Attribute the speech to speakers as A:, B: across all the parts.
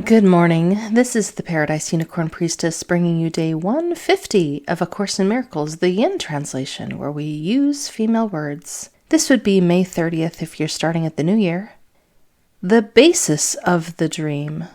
A: Good morning. This is the Paradise Unicorn Priestess bringing you day 150 of A Course in Miracles, the Yin translation, where we use female words. This would be May 30th if you're starting at the new year. The basis of the dream.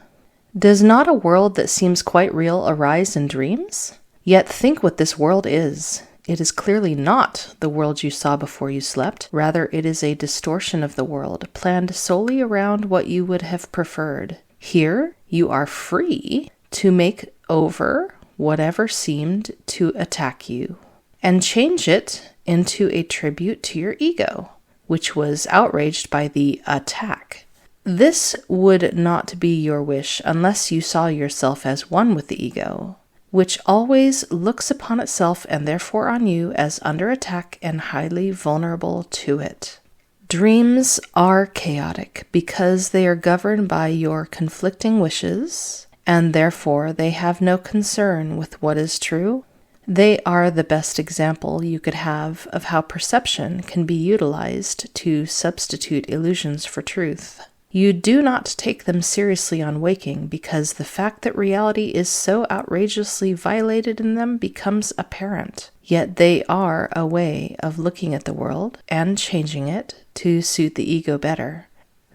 A: Does not a world that seems quite real arise in dreams? Yet think what this world is. It is clearly not the world you saw before you slept. Rather, it is a distortion of the world, planned solely around what you would have preferred. Here, you are free to make over whatever seemed to attack you and change it into a tribute to your ego, which was outraged by the attack. This would not be your wish unless you saw yourself as one with the ego, which always looks upon itself and therefore on you as under attack and highly vulnerable to it. Dreams are chaotic because they are governed by your conflicting wishes, and therefore they have no concern with what is true. They are the best example you could have of how perception can be utilized to substitute illusions for truth. You do not take them seriously on waking because the fact that reality is so outrageously violated in them becomes apparent. Yet they are a way of looking at the world and changing it to suit the ego better.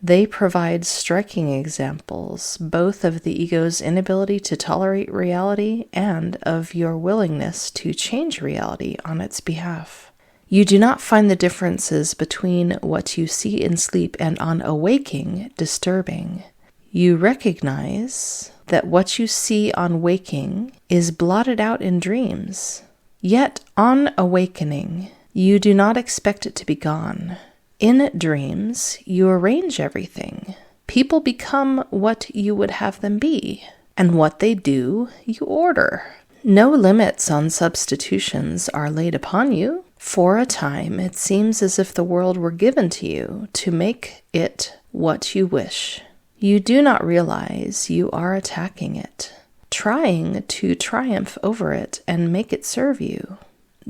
A: They provide striking examples both of the ego's inability to tolerate reality and of your willingness to change reality on its behalf. You do not find the differences between what you see in sleep and on awaking disturbing. You recognize that what you see on waking is blotted out in dreams. Yet on awakening, you do not expect it to be gone. In dreams, you arrange everything. People become what you would have them be, and what they do, you order. No limits on substitutions are laid upon you. For a time, it seems as if the world were given to you to make it what you wish. You do not realize you are attacking it, trying to triumph over it and make it serve you.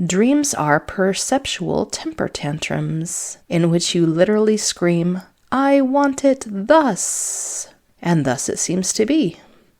A: Dreams are perceptual temper tantrums in which you literally scream, "I want it thus," and thus it seems to be.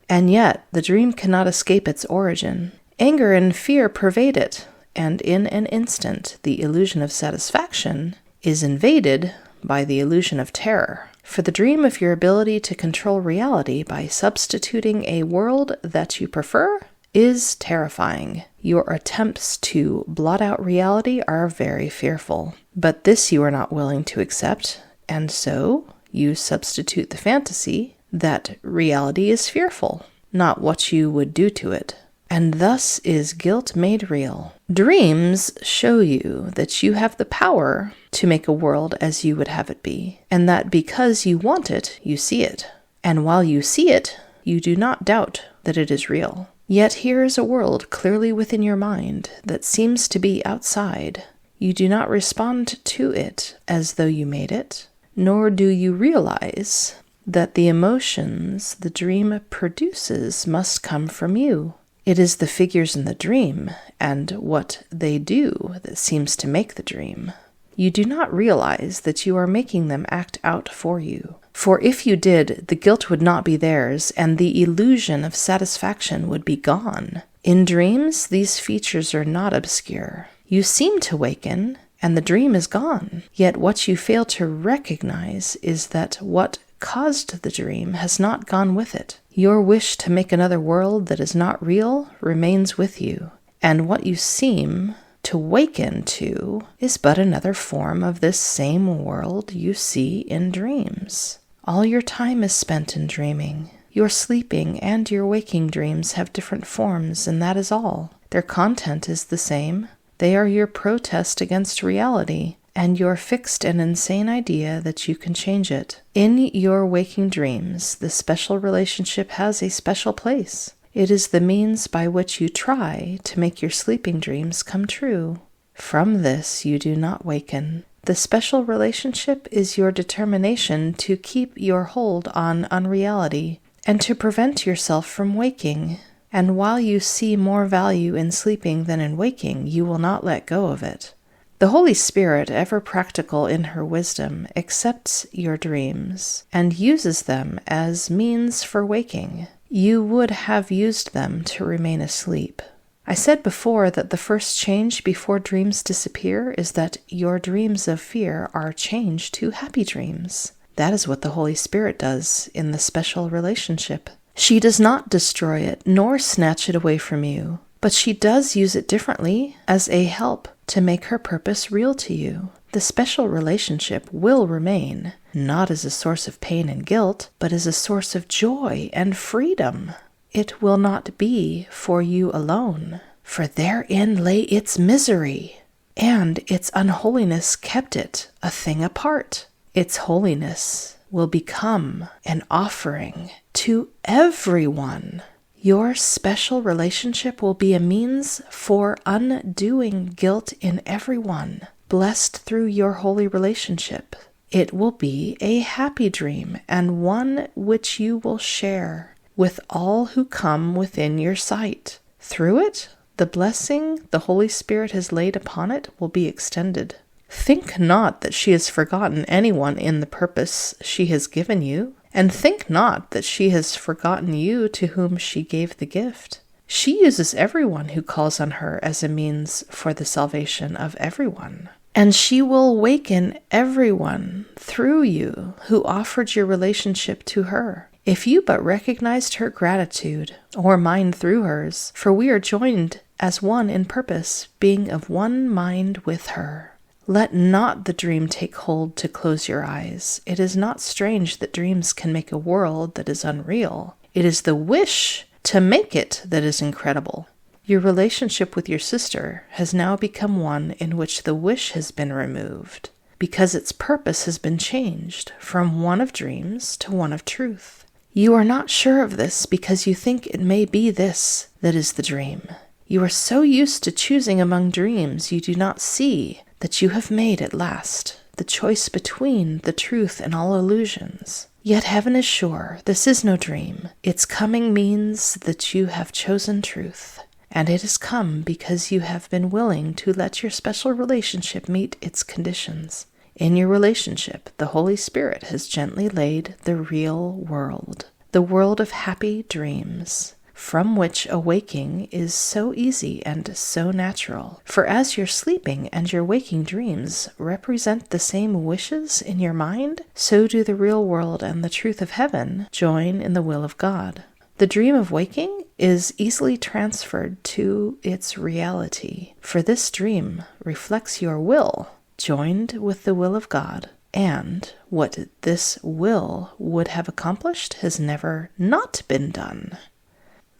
A: And yet, the dream cannot escape its origin. Anger and fear pervade it, and in an instant, the illusion of satisfaction is invaded by the illusion of terror. For the dream of your ability to control reality by substituting a world that you prefer is terrifying. Your attempts to blot out reality are very fearful, but this you are not willing to accept, and so you substitute the fantasy that reality is fearful, not what you would do to it. And thus is guilt made real. Dreams show you that you have the power to make a world as you would have it be, and that because you want it, you see it. And while you see it, you do not doubt that it is real. Yet here is a world clearly within your mind that seems to be outside. You do not respond to it as though you made it, nor do you realize that the emotions the dream produces must come from you. It is the figures in the dream and what they do that seems to make the dream. You do not realize that you are making them act out for you. For if you did, the guilt would not be theirs, and the illusion of satisfaction would be gone. In dreams, these features are not obscure. You seem to waken, and the dream is gone. Yet what you fail to recognize is that what caused the dream has not gone with it. Your wish to make another world that is not real remains with you, and what you seem to waken to is but another form of this same world you see in dreams. All your time is spent in dreaming. Your sleeping and your waking dreams have different forms, and that is all. Their content is the same. They are your protest against reality, and your fixed and insane idea that you can change it. In your waking dreams, the special relationship has a special place. It is the means by which you try to make your sleeping dreams come true. From this you do not waken. The special relationship is your determination to keep your hold on unreality and to prevent yourself from waking. And while you see more value in sleeping than in waking, you will not let go of it. The Holy Spirit, ever practical in her wisdom, accepts your dreams and uses them as means for waking. You would have used them to remain asleep. I said before that the first change before dreams disappear is that your dreams of fear are changed to happy dreams. That is what the Holy Spirit does in the special relationship. She does not destroy it nor snatch it away from you, but she does use it differently as a help to make her purpose real to you. The special relationship will remain, not as a source of pain and guilt, but as a source of joy and freedom. It will not be for you alone, for therein lay its misery, and its unholiness kept it a thing apart. Its holiness will become an offering to everyone. Your special relationship will be a means for undoing guilt in everyone, blessed through your holy relationship. It will be a happy dream and one which you will share with all who come within your sight. Through it, the blessing the Holy Spirit has laid upon it will be extended. Think not that she has forgotten anyone in the purpose she has given you, and think not that she has forgotten you to whom she gave the gift. She uses everyone who calls on her as a means for the salvation of everyone. And she will waken everyone through you who offered your relationship to her. If you but recognized her gratitude, or mine through hers, for we are joined as one in purpose, being of one mind with her. Let not the dream take hold to close your eyes. It is not strange that dreams can make a world that is unreal. It is the wish to make it that is incredible. Your relationship with your sister has now become one in which the wish has been removed, because its purpose has been changed from one of dreams to one of truth. You are not sure of this because you think it may be this that is the dream. You are so used to choosing among dreams, you do not see that you have made at last the choice between the truth and all illusions. Yet heaven is sure this is no dream. Its coming means that you have chosen truth, and it has come because you have been willing to let your special relationship meet its conditions. In your relationship, the Holy Spirit has gently laid the real world, the world of happy dreams, from which awaking is so easy and so natural. For as your sleeping and your waking dreams represent the same wishes in your mind, so do the real world and the truth of heaven join in the will of God. The dream of waking is easily transferred to its reality, for this dream reflects your will, joined with the will of God, and what this will would have accomplished has never not been done.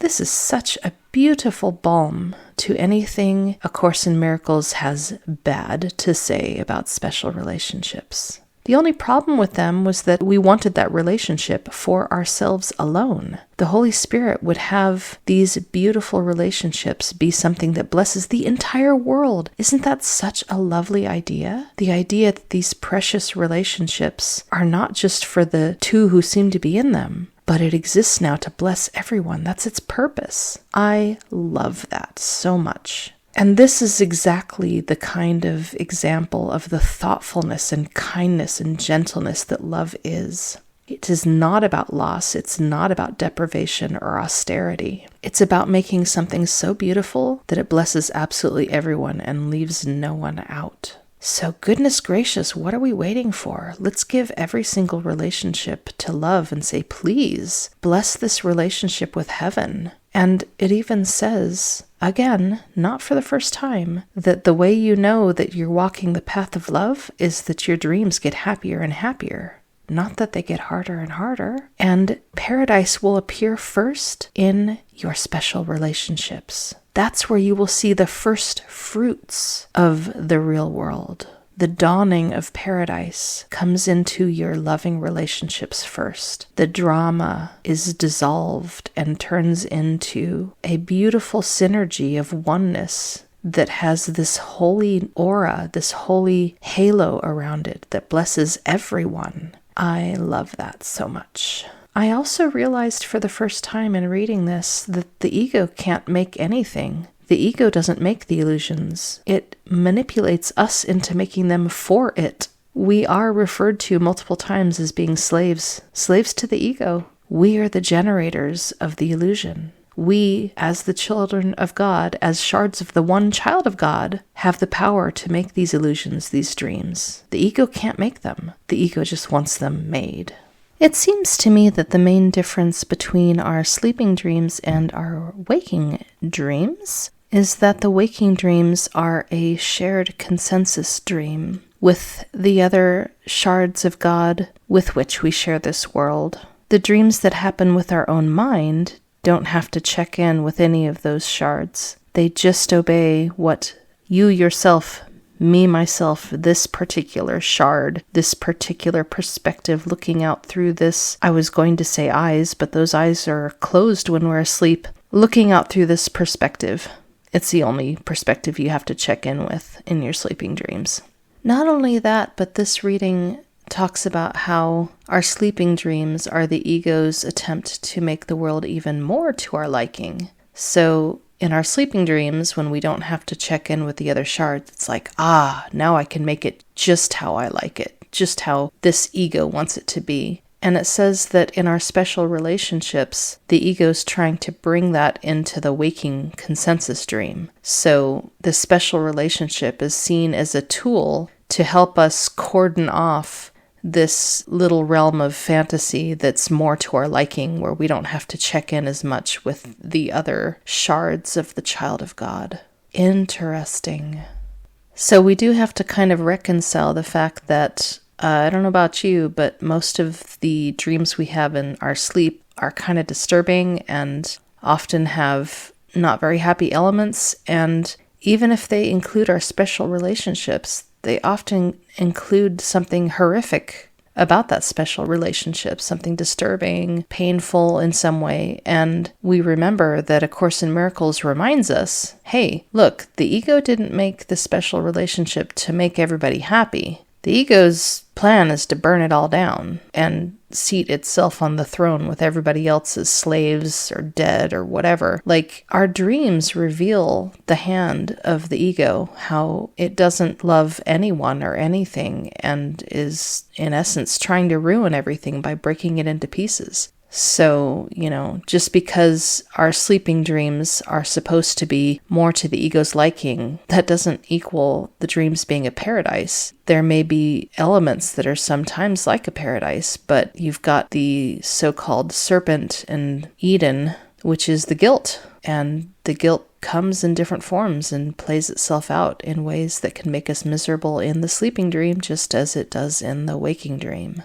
A: This is such a beautiful balm to anything A Course in Miracles has bad to say about special relationships. The only problem with them was that we wanted that relationship for ourselves alone. The Holy Spirit would have these beautiful relationships be something that blesses the entire world. Isn't that such a lovely idea? The idea that these precious relationships are not just for the two who seem to be in them, but it exists now to bless everyone. That's its purpose. I love that so much. And this is exactly the kind of example of the thoughtfulness and kindness and gentleness that love is. It is not about loss. It's not about deprivation or austerity. It's about making something so beautiful that it blesses absolutely everyone and leaves no one out. So goodness gracious, what are we waiting for? Let's give every single relationship to love and say, please, bless this relationship with heaven. And it even says, again, not for the first time, that the way you know that you're walking the path of love is that your dreams get happier and happier, not that they get harder and harder. And paradise will appear first in your special relationships. That's where you will see the first fruits of the real world. The dawning of paradise comes into your loving relationships first. The drama is dissolved and turns into a beautiful synergy of oneness that has this holy aura, this holy halo around it that blesses everyone. I love that so much. I also realized for the first time in reading this that the ego can't make anything The ego doesn't make the illusions. It manipulates us into making them for it. We are referred to multiple times as being slaves to the ego. We are the generators of the illusion. We, as the children of God, as shards of the one child of God, have the power to make these illusions, these dreams. The ego can't make them. The ego just wants them made. It seems to me that the main difference between our sleeping dreams and our waking dreams is that the waking dreams are a shared consensus dream with the other shards of God with which we share this world. The dreams that happen with our own mind don't have to check in with any of those shards. They just obey what you yourself, me, myself, this particular shard, this particular perspective looking out through this, I was going to say eyes, but those eyes are closed when we're asleep, looking out through this perspective. It's the only perspective you have to check in with in your sleeping dreams. Not only that, but this reading talks about how our sleeping dreams are the ego's attempt to make the world even more to our liking. So in our sleeping dreams, when we don't have to check in with the other shards, it's like, now I can make it just how I like it, just how this ego wants it to be. And it says that in our special relationships, the ego's trying to bring that into the waking consensus dream. So the special relationship is seen as a tool to help us cordon off this little realm of fantasy that's more to our liking, where we don't have to check in as much with the other shards of the child of God. Interesting. So we do have to kind of reconcile the fact that, I don't know about you, but most of the dreams we have in our sleep are kind of disturbing and often have not very happy elements. And even if they include our special relationships, they often include something horrific about that special relationship, something disturbing, painful in some way. And we remember that A Course in Miracles reminds us, hey, look, the ego didn't make the special relationship to make everybody happy. The ego's plan is to burn it all down and seat itself on the throne with everybody else as slaves or dead or whatever. Like, our dreams reveal the hand of the ego, how it doesn't love anyone or anything and is, in essence, trying to ruin everything by breaking it into pieces. So, just because our sleeping dreams are supposed to be more to the ego's liking, that doesn't equal the dreams being a paradise. There may be elements that are sometimes like a paradise, but you've got the so-called serpent in Eden, which is the guilt. And the guilt comes in different forms and plays itself out in ways that can make us miserable in the sleeping dream, just as it does in the waking dream.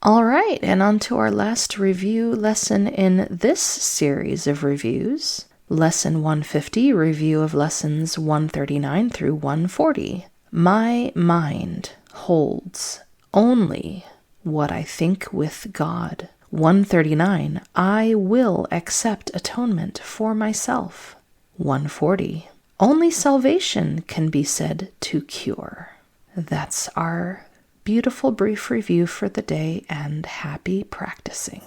A: All right, and on to our last review lesson in this series of reviews. Lesson 150, review of lessons 139 through 140. My mind holds only what I think with God. 139, I will accept atonement for myself. 140, only salvation can be said to cure. That's our beautiful brief review for the day, and happy practicing.